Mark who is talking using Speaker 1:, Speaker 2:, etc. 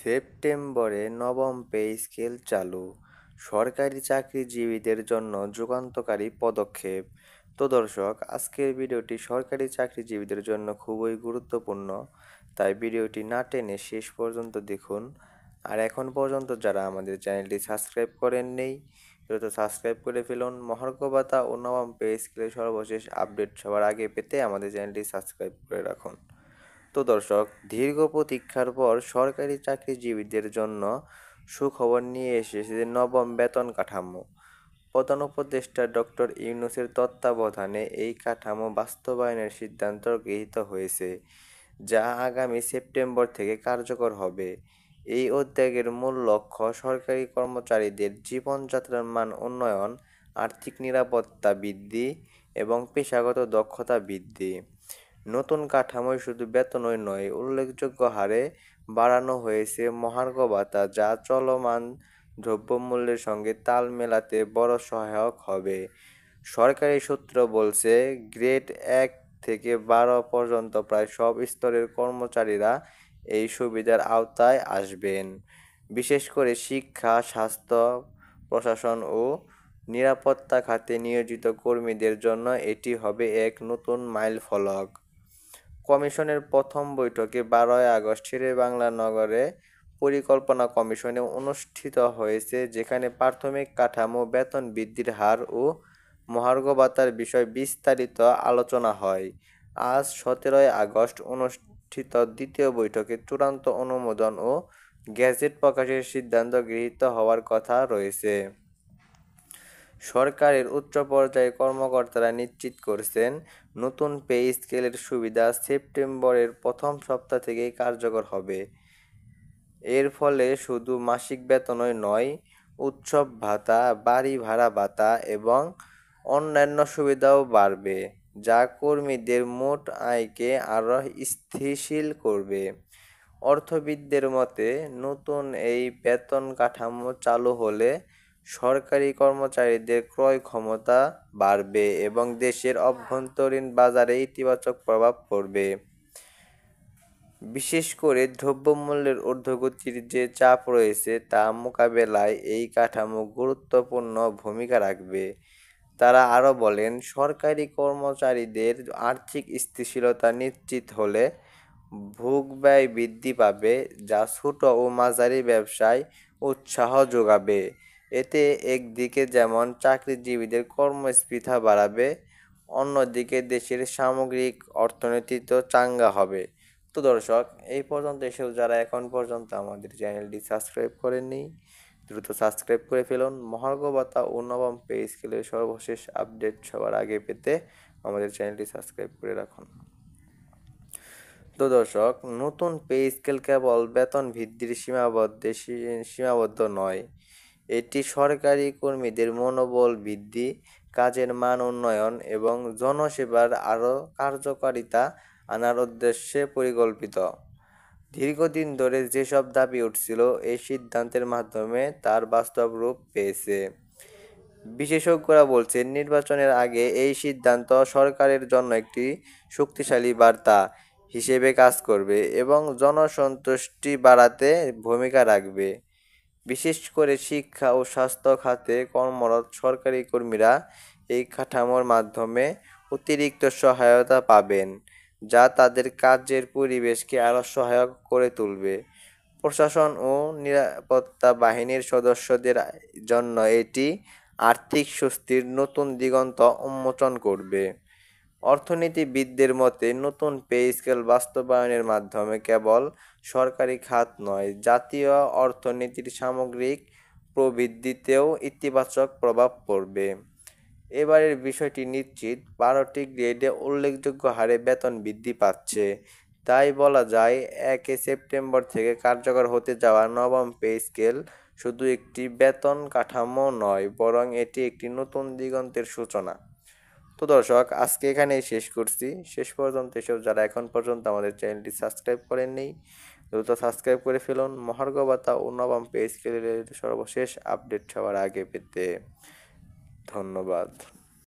Speaker 1: সেপ্টেম্বরে নবম pay scale চালু, সরকারি চাকরিজীবীদের জন্য যুগান্তকারী পদক্ষেপ। তো দর্শক, আজকের ভিডিওটি সরকারি চাকরিজীবীদের জন্য খুবই গুরুত্বপূর্ণ, তাই ভিডিওটি না টেনে শেষ পর্যন্ত দেখুন। আর এখন পর্যন্ত যারা আমাদের চ্যানেলটি সাবস্ক্রাইব করেননি, দ্রুত সাবস্ক্রাইব করে ফেলুন। মহার্ঘ ভাতা ও নবম পে স্কেলের সর্বশেষ আপডেট সবার আগে পেতে আমাদের চ্যানেলটি সাবস্ক্রাইব করে রাখুন। তো দর্শক, দীর্ঘ প্রতীক্ষার পর সরকারি চাকরিজীবীদের জন্য সুখবর নিয়ে এসেছে নবম বেতন কাঠামো। প্রধান উপদেষ্টা ডক্টর ইউনূসের তত্ত্বাবধানে এই কাঠামো বাস্তবায়নের সিদ্ধান্ত গৃহীত হয়েছে, যা আগামী সেপ্টেম্বর থেকে কার্যকর হবে। এই উদ্যোগের মূল লক্ষ্য সরকারি কর্মচারীদের জীবনযাত্রার মান উন্নয়ন, আর্থিক নিরাপত্তা বৃদ্ধি এবং পেশাগত দক্ষতা বৃদ্ধি। নতুন কাঠামোয় শুধু বেতনই নয়, উল্লেখযোগ্য হারে বাড়ানো হয়েছে মহার্ঘ ভাতা, যা চলমান দ্রব্যমূল্যের সঙ্গে তাল মেলাতে বড় সহায়ক হবে। সরকারি সূত্র বলছে, গ্রেড 1 থেকে 12 পর্যন্ত প্রায় সব স্তরের কর্মচারীরা এই সুবিধার আওতায় আসবেন। বিশেষ করে শিক্ষা, স্বাস্থ্য, প্রশাসন ও নিরাপত্তা খাতে নিয়োজিত কর্মীদের জন্য এটি হবে এক নতুন মাইলফলক। কমিশনের প্রথম বৈঠকে 12 আগস্ট শেরেবাংলা নগরে পরিকল্পনা কমিশনে অনুষ্ঠিত হয়েছে, যেখানে প্রাথমিক কাঠামো, বেতন বৃদ্ধির হার ও মহার্ঘ ভাতার বিষয়ে বিস্তারিত আলোচনা হয়। আজ 17 আগস্ট অনুষ্ঠিত দ্বিতীয় বৈঠকে চূড়ান্ত অনুমোদন ও গেজেট প্রকাশের সিদ্ধান্ত গৃহীত হওয়ার কথা রয়েছে। সরকারের উচ্চ পর্যায়ের কর্মকর্তারা নিশ্চিত করেছেন, নতুন পে স্কেলের সুবিধা সেপ্টেম্বরের প্রথম সপ্তাহ থেকেই কার্যকর হবে। এর ফলে শুধু মাসিক বেতনই নয়, উৎসব ভাতা, বাড়ি ভাড়া ভাতা এবং অন্যান্য সুবিধাও বাড়বে, যা কর্মীদের মোট আয়কে আরও স্থিতিশীল করবে। অর্থবিদদের মতে, নতুন এই বেতন কাঠামো চালু হলে সরকারি কর্মচারীদের ক্রয় ক্ষমতা বাড়বে এবং দেশের অভ্যন্তরীণ বাজারে ইতিবাচক প্রভাব পড়বে। বিশেষ করে দ্রব্যমূল্যের ঊর্ধ্বগতির যে চাপ রয়েছে তা মোকাবেলায় এই কাঠামো গুরুত্বপূর্ণ ভূমিকা রাখবে। তারা আরও বলেন, সরকারি কর্মচারীদের আর্থিক স্থিতিশীলতা নিশ্চিত হলে ভোগব্যয় বৃদ্ধি পাবে, যা ছোট ও মাঝারি ব্যবসায় উৎসাহ যোগাবে। এতে একদিকে যেমন চাকরিজীবীদের কর্মস্পৃহা বাড়াবে, অন্যদিকে দেশের সামগ্রিক অর্থনীতিও চাঙ্গা হবে। তো দর্শক, এই পর্যন্ত এসেও যারা এখন পর্যন্ত আমাদের চ্যানেলটি সাবস্ক্রাইব করেননি, দ্রুত সাবস্ক্রাইব করে ফেলুন। মহার্ঘ ভাতা ও নবম পে স্কেলের সর্বশেষ আপডেট সবার আগে পেতে আমাদের চ্যানেলটি সাবস্ক্রাইব করে রাখুন। তো দর্শক, নতুন পে স্কেল কেবল বেতন বৃদ্ধির সীমাবদ্ধ নয়, এটি সরকারি কর্মীদের মনোবল বৃদ্ধি, কাজের মান উন্নয়ন এবং জনসেবার আরও কার্যকারিতা আনার উদ্দেশ্যে পরিকল্পিত। দীর্ঘদিন ধরে যেসব দাবি উঠছিল, এই সিদ্ধান্তের মাধ্যমে তার বাস্তব রূপ পেয়েছে। বিশেষজ্ঞরা বলছেন, নির্বাচনের আগে এই সিদ্ধান্ত সরকারের জন্য একটি শক্তিশালী বার্তা হিসেবে কাজ করবে এবং জনসন্তুষ্টি বাড়াতে ভূমিকা রাখবে। বিশেষ করে শিক্ষা ও স্বাস্থ্য খাতে কর্মরত সরকারি কর্মীরা এই কাঠামোর মাধ্যমে অতিরিক্ত সহায়তা পাবেন, যা তাদের কাজের পরিবেশকে আরও সহায়ক করে তুলবে। প্রশাসন ও নিরাপত্তা বাহিনীর সদস্যদের জন্য এটি আর্থিক স্বস্তির নতুন দিগন্ত উন্মোচন করবে। অর্থনীতিবিদদের মতে, নতুন পে স্কেল বাস্তবায়নের মাধ্যমে কেবল সরকারি খাত নয়, জাতীয় অর্থনীতির সামগ্রিক প্রবৃদ্ধিতেও ইতিবাচক প্রভাব পড়বে। এবারের বিষয়টি নিশ্চিত, 12টি গ্রেডে উল্লেখযোগ্য হারে বেতন বৃদ্ধি পাচ্ছে। তাই বলা যায়, 1 সেপ্টেম্বর থেকে কার্যকর হতে যাওয়া নবম পে স্কেল শুধু একটি বেতন কাঠামো নয়, বরং এটি একটি নতুন দিগন্তের সূচনা। তো দর্শক, আজকে এখানেই শেষ করছি। শেষ পর্যন্ত এসব যারা এখন পর্যন্ত আমাদের চ্যানেলটি সাবস্ক্রাইব করেননি, দ্রুত সাবস্ক্রাইব করে ফেলুন। মহার্ঘ ভাতা ও নবম পে স্কেলের সর্বশেষ আপডেট সবার আগে পেতে ধন্যবাদ।